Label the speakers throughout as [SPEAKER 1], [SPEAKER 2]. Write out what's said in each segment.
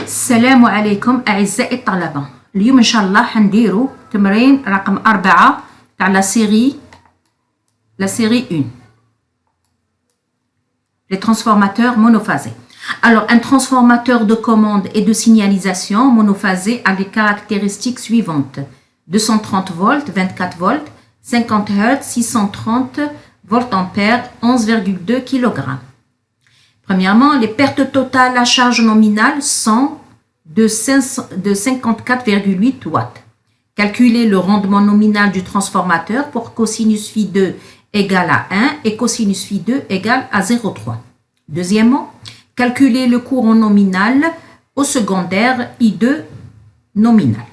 [SPEAKER 1] السلام عليكم أعزائي الطلبة. اليوم إن شاء الله حنديرو تمرين رقم 4 تاع la série 1. Les transformateurs monophasés. Alors, un transformateur de commande et de signalisation monophasé a les caractéristiques suivantes. 230 volts, 24 volts, 50 Hz, 630 volts ampères, 11,2 kg. Premièrement, les pertes totales à charge nominale sont de 54,8 watts. Calculez le rendement nominal du transformateur pour cosinus phi2 égale à 1 et cosinus phi2 égale à 0,3. Deuxièmement, calculez le courant nominal au secondaire I2 nominal.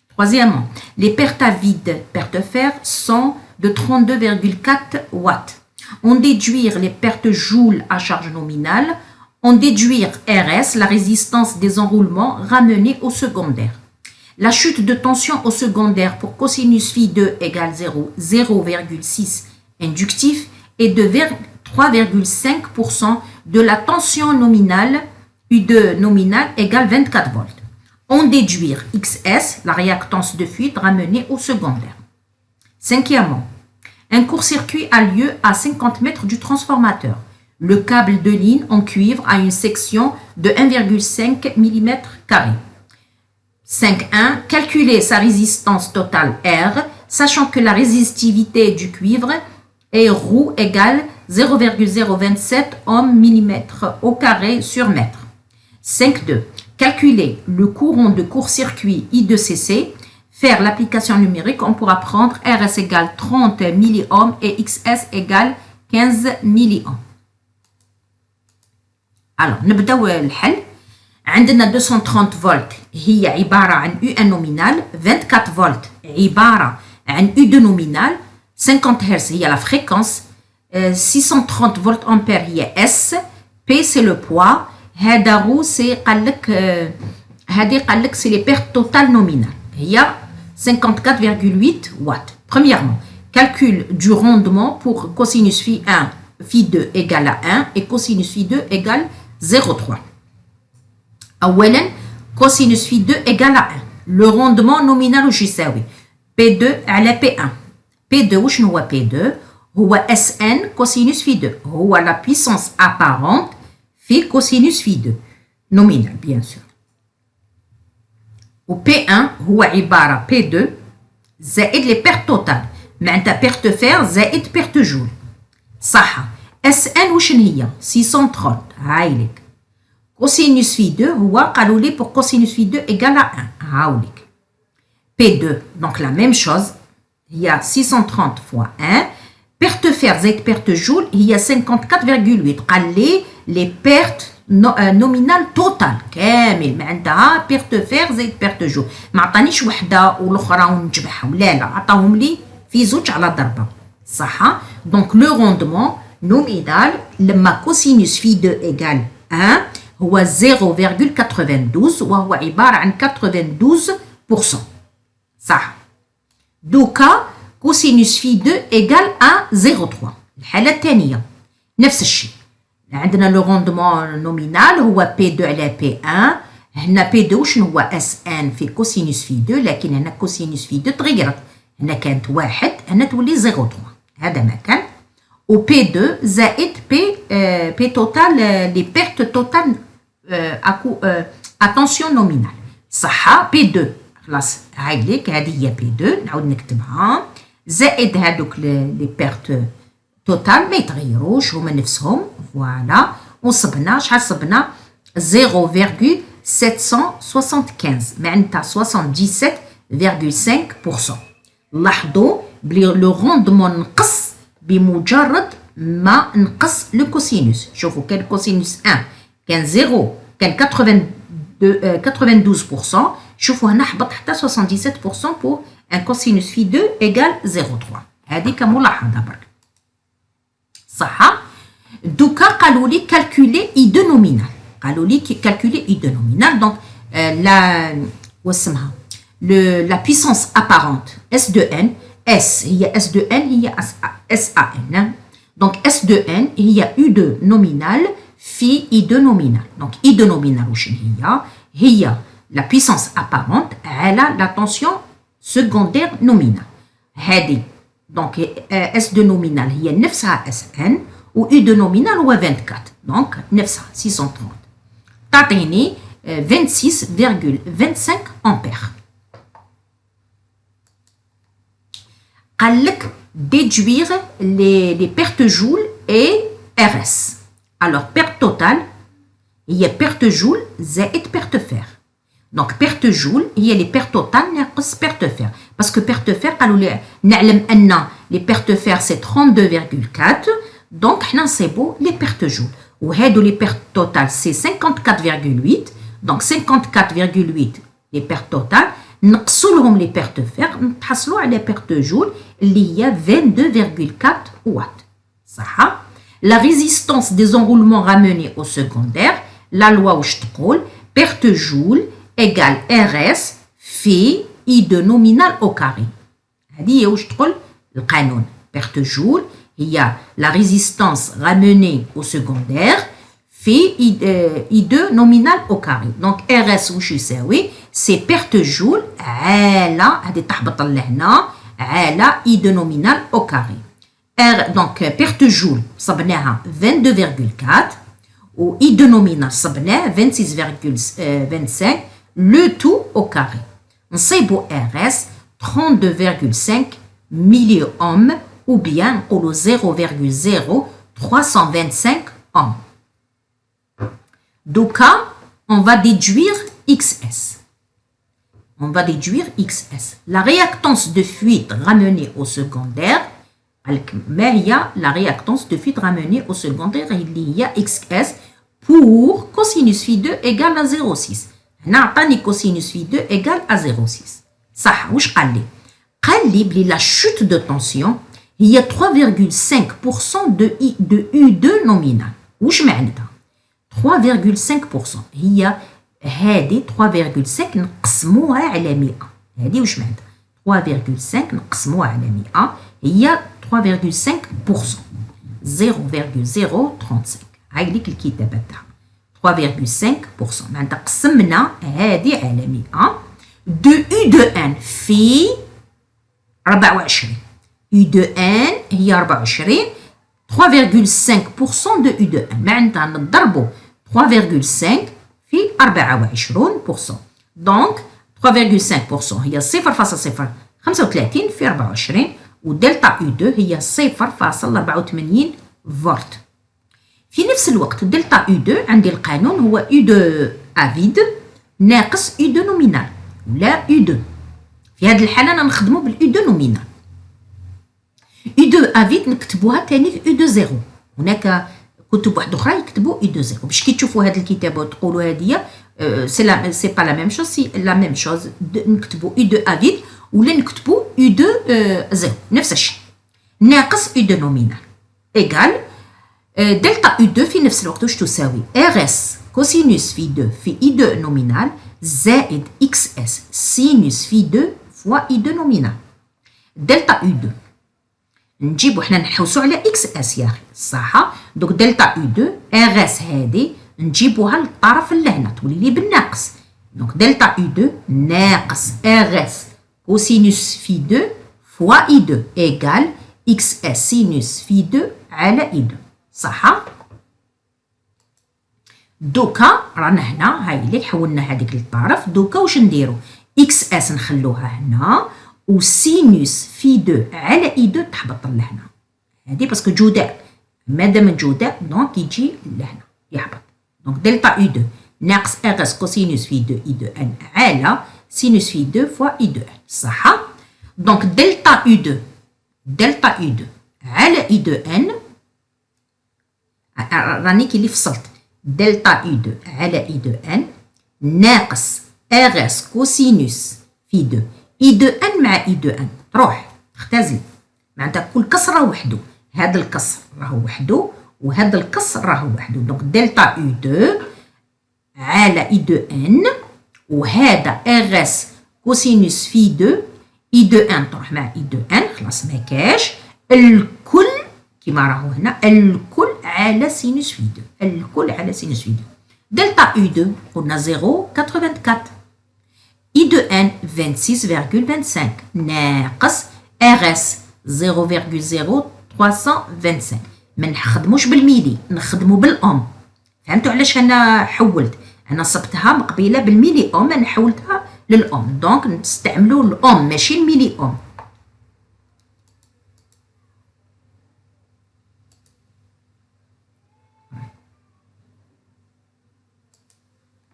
[SPEAKER 1] Troisièmement, les pertes à vide, pertes fer, sont de 32,4 watts. On déduire les pertes joules à charge nominale. On déduire RS, la résistance des enroulements ramenée au secondaire. La chute de tension au secondaire pour cosinus phi2 égale 0,6 inductif est de 3,5% de la tension nominale U2 nominale égale 24 volts. On déduire XS, la réactance de fuite ramenée au secondaire. Cinquièmement, un court-circuit a lieu à 50 mètres du transformateur. Le câble de ligne en cuivre a une section de 1,5 mm². 5.1. Calculer sa résistance totale R, sachant que la résistivité du cuivre est ρ égale 0,027 ohms mm² sur mètre. 5.2. Calculer le courant de court-circuit I2CC. Faire l'application numérique, on pourra prendre RS égale 30 milliohms et XS égale 15 milliohms. Alors, نبداو الحل. عندنا 230 فولت هي عبارة عن U1 nominal, 24 فولت عبارة عن U2 nominal, 50 Hz هي la fréquence, 630 volts ampères هي S, P c'est le poids, هذا رو c'est قالك هذه قالك c'est les pertes totales nominales. هي 54,8 watts. Premièrement, calcul du rendement pour cosinus phi1, phi2 égale à 1 et cosinus phi2 égale 0,3. أولا cosinus phi2 égale à 1. Le rendement nominal وش يساوي P2 على P1. P2 وشنو هو P2 هو SN cosinus phi2 هو la puissance apparente في cosinus phi2 nominal bien sûr. و P1 هو عبارة P2 زائد les pertes totales معناتها perte fer زائد perte joule صح. SN وشن هي 630 هايلك. cosinus phi2 هو قالوا لي pour cosinus phi2 égale à 1 هاولك. P2 donc la même chose هي 630 fois 1 perte fer زائد perte joule هي 54,8 قال لي les pertes نومينال توتال كامل معناتها بيرت فير زائد بيرت جو ما عطانيش وحده والاخرى ونجمعهم لا عطاهم لي في زوج على ضربه صح. دونك لو روندمون نومينال لما كوسينوس في 2 ايغال 1 هو 0,92 وهو عباره عن 92% صح. دوكا كوسينوس في 2 ايغال 0,3. الحاله الثانيه نفس الشيء. عندنا لو روندمون نومينال هو P2 على P1 هنا P2 وشنو هو SN في كوسينوس في 2 لكن هنا كوسينوس في 2 تغيرت هنا كانت 1 هنا تولي 0,3 هذا ما كان و P2 زائد P توتال لي بيرت توتال اتونسيون نومينال صح. P2 خلاص هايليك هذه هي P2 نعاود نكتبها زائد هذوك لي بيرت توتال ما يتغيروش هما نفسهم فوالا وصبنا شحال صبنا 0,775 معناتها 77,5%. لاحظوا بلي لو روندمون نقص بمجرد ما نقص لو كوسينوس. شوفوا كان كوسينوس 1 كان 0 كان 92%. شوفوا هنا حبط حتى 77% pour un cosinus phi 2 égale 0,3. هذه كملاحظه برك صح. دوكا قالوا لي كالكولي I2 نومينال قالوا لي كالكولي I2 نومينال دونك لا واسمها لا بيسونس ابارونت S2N S هي S2N هي SAN دونك S2N هي U2 نومينال في I2 نومينال. دونك I2 نومينال وشن هي لا بيسانس ابارونت على لا تونسيون سكوندير نومينال. هذه دونك S2 نومينال هي نفسها SN و I2 نومينال هو 24. دونك نفسها 630 تعطيني 26,25 امبير. قال لك déduire les pertes joules et RS. Alors perte totale هي perte joule زائد perte fer. Donc perte joule هي les pertes totales ناقص perte fer. Parce que perte fer قالوا لي نعلم أن les pertes fer c'est 32,4. Donc حنا نصيبوا les pertes joule. وهادو les pertes totales c'est 54,8. Donc 54,8 les pertes totales نقصوا لهم les pertes fer نتحصلوا على perte joule اللي هي 22,4 watts. صح؟ La résistance des enroulements ramenés au secondaire, la loi واش تقول perte joule égale RS في I2 nominal au carré. هذه هي واش تقول القانون. perte joule هي la résistance ramenée au secondaire في I2 nominal au carré. Donc RS واش يساوي سي perte joule على هذه تحبط لهنا على I2 nominal au carré. Donc perte joule صبناها 22,4 و I2 nominal صبناه 26,25 le tout au carré. نصيبو RS 32,5 milliohms ou bien نقولو 0,0325 ohms. Donc on va déduire XS. On va déduire XS. La réactance de fuite ramenée au secondaire, ما هي la réactance de fuite ramenée au secondaire اللي هي XS pour cosinus phi 2 égale à 0,6. هنا عطاني cosinus phi 2 égale à 0,6. صح واش قال لي؟ قال لي بلي la chute de tension هي 3,5% de U2 nominal. واش معناتها؟ 3,5% هي هذه 3,5 نقسموها على 100. هذه واش معناتها؟ 3,5 نقسموها على 100 هي 3,5%. 0,035 هاي ليك الكتابة تاعها 3,5%. معناتها قسمنا هذه على 100 دو U2N في 24. U2N هي 24 3,5% de U2N. معناتها نضربو 3,5 في 24%. دونك 3,5% هي 0,035 في 24 ودلتا U2 هي 0,84 فولت. في نفس الوقت دلتا U2 عندي القانون هو U2 افيد ناقص U2 نومينال ولا U2. في هذه الحالة نخدمو بالU2 نومينال. U2 افيد نكتبوها تاني في U2 زيرو. هناك كتب واحدة أخرى يكتبوا U2 زيرو باش كي تشوفوا هذه الكتابة وتقولوا هذه سي با لا ميم شوز. سي لا ميم شوز نكتبوا U2 افيد ولا نكتبوا U2 زيرو نفس الشيء ناقص U2 نومينال إيكال دلتا U2 في نفس الوقت واش تساوي RS كوسينوس في 2 في I2 نومينال زائد XS سينوس في 2 فوا I2 نومينال. دلتا U2 نجيبو حنا نحوسو على XS يا أخي صح. دوك دلتا U2 RS هذه نجيبوها للطرف اللهنا تولي لي بالناقص. دونك دلتا U2 ناقص RS كوسينوس في 2 فوا I2 إيكال XS سينوس في 2 على I2 صح. دوكا رانا هنا هاي اللي حولنا هذيك للطرف. دوكا واش نديرو XS نخلوها هنا وسينوس في 2 على I2 تحبط لهنا. هذه باسكو جداء مادام جداء دونك يجي لهنا يهبط. دونك دلتا U2 ناقص RS كوسينوس في 2 I2N على سينوس في 2 فوا I2N صح. دونك دلتا U2 على I2N راني كي اللي فصلت دلتا U2 على I2N ناقص RS كوسينوس في 2 I2N مع I2N تروح تختزل. معناتها كل كسر راه وحده. هذا الكسر راهو وحده وهذا الكسر راهو وحده. دونك دلتا U2 على I2N وهذا RS كوسينوس في 2 I2N تروح مع I2N خلاص ما كاش الكل كيما راهو هنا الكل على سينوس في 2 الكل على سينوس في 2 دلتا اي 2 قلنا 0.84 اي دو ان 26.25 ناقص ار اس 0.0325 ما نخدموش بالميلي نخدمو بالأم فهمتوا علاش انا حولت انا صبتها مقبيله بالميلي اوم انا حولتها للأم دونك نستعملوا الأم ماشي الميلي اوم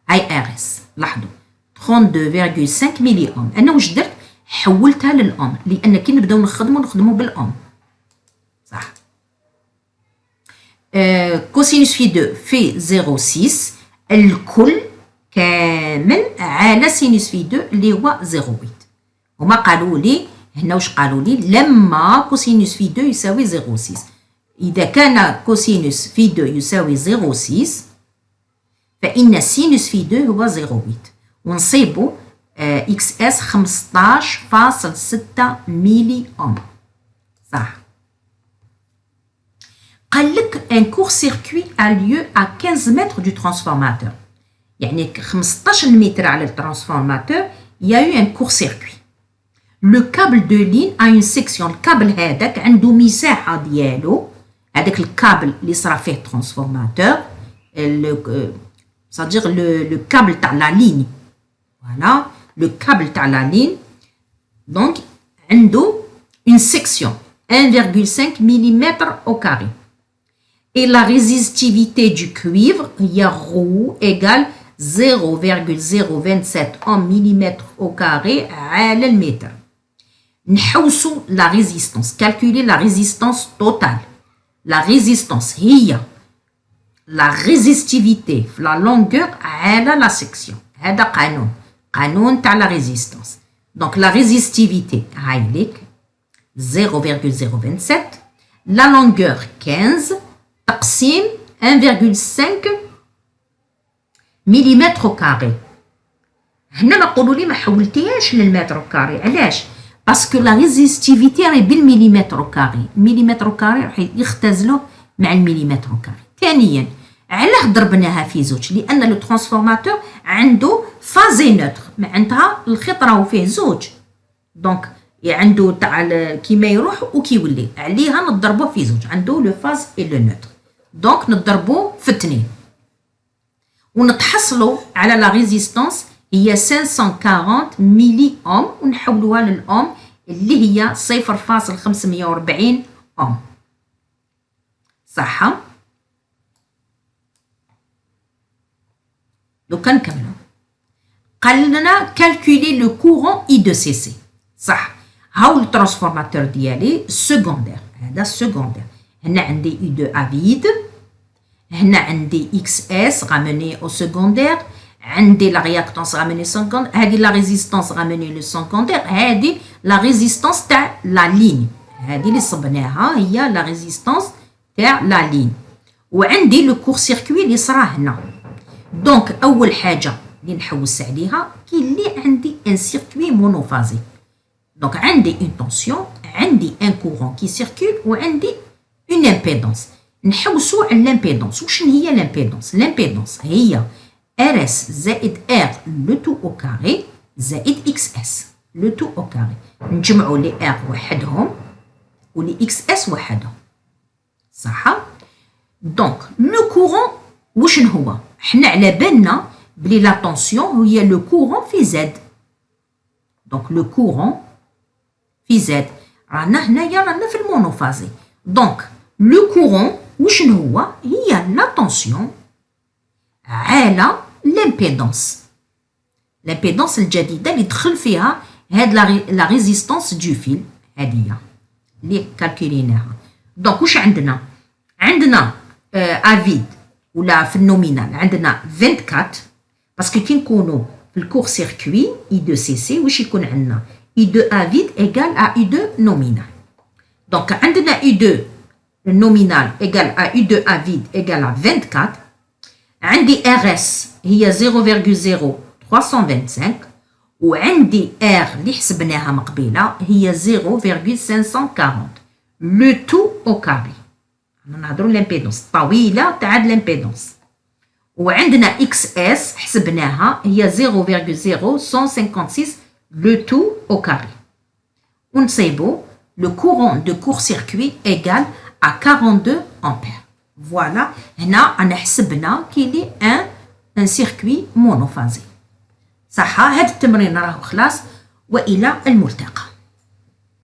[SPEAKER 1] هاي ار اس لاحظوا 32.5 ميلي اوم انا واش درت حولتها للأم لان كي نبداو نخدمو بالأم صح كوسينوس في 2 في 0.6 الكل كامل على سينوس في 2 اللي هو 0.8 هما قالوا لي هنا واش قالوا لي لما كوسينوس في 2 يساوي 0.6 اذا كان كوسينوس في 2 يساوي 0.6 فإن سينوس في 2 هو 0.8 ونصيبوا اكس اس 15.6 ميلي اوم صح قال لك ان كور سيركوي ا ليو ا 15 متر دو ترانسفورماتور يعني 15 متر على الترانسفورماتور يا يو ان كور سيركوي لو كابل دو لين ا اون سيكسيون الكابل هذاك عنده مساحه ديالو هذاك الكابل اللي صرا فيه ترانسفورماتور c'est-à-dire le câble تاع la ligne voilà le câble تاع la ligne donc عنده une section 1,5 mm au carré et la résistivité du cuivre هي ρ égale 0,027 mm au carré على المتر نحوسوا la résistance calculer la résistance totale la résistance هي la résistivité la longueur على la section هذا قانون تاع la résistance donc la résistivité هاي لك 0,027 la longueur 15 تقسيم 1,5 ملم au carré هنا نقولوا لي ما حولتيهاش للمتر كاري علاش باسكو لا ريزيستيفيتي راهي بالمليمتر كاري المليمتر كاري راح يختزلوا مع المليمتر كاري ثانيا علاه ضربناها في زوج لان لو ترانسفورماتور عنده فازي نوتر معناتها الخيط راهو فيه زوج دونك عنده تاع كيما يروح وكيولي عليها نضربوه في زوج عنده لو فاز اي لو نوتر دونك نضربوه في اثنين ونتحصلوا على لا ريزيستانس هي 540 ملي اوم ونحولوها للاوم اللي هي 0.540 اوم صح لو كان نكملوا قال لنا كالكولي لو كورون اي دو سي سي صح هاو الترانسفورماتور ديالي سكوندير هذا سكوندير هنا عندي اي دو افيد هنا عندي اكس اس راموني او سكوندير عندي لا رياكتونس راموني سكوندير هذه لا ريزيستانس راموني لو سكوندير هذه لا ريزيستانس تاع لا لين هذه اللي صبناها هي لا ريزيستانس تاع لا لين وعندي لو كور سيركوي اللي صرا هنا دونك اول حاجه اللي نحوس عليها كاين اللي عندي ان سيركوي مونوفازي دونك عندي اون طونسيون عندي ان كورون كي سيركول وعندي اون امبيدونس نحوسوا على الامبيدونس وشن هي الامبيدونس الامبيدونس هي ار اس زائد ار لو تو او كاري زائد اكس اس لو تو او كاري نجمعوا لي ار وحدهم ولي اكس اس وحدهم صح دونك لو كورون وشن هو حنا على بالنا بلي لا طونسيون هي لو كورون في زد دونك لو كورون في زد رانا هنايا رانا في المونوفازي دونك لو كورون وشن هو هي لا طونسيون على لامبيدونس لامبيدونس الجديده اللي دخل فيها هاد لا ريزيستانس دو فيل هاديه اللي كالكوليناها دونك واش عندنا افيد ولا في النومينال عندنا 24 باسكو كي نكونوا في الكور سيركوي اي دو سي سي واش يكون عندنا اي دو افيد ايغال ا اي دو نومينال دونك عندنا اي دو نومينال ايغال ا اي دو افيد ايغال ا 24 عندي ار اس هي 0,0325 وعندي ار اللي حسبناها مقبيله هي 0,540 لو تو او كاري نهضروا لامبيدونس الطويله تاع لامبيدونس. وعندنا اكس اس حسبناها هي 0,0156 لو تو او كاري. ونصيبوا لو كورون دو كور سيركوي ايغال ا 42 امبير. فوالا هنا انا حسبنا كيلي ان سيركوي مونوفازي. صح هاد التمرين راهو خلاص، والى الملتقى.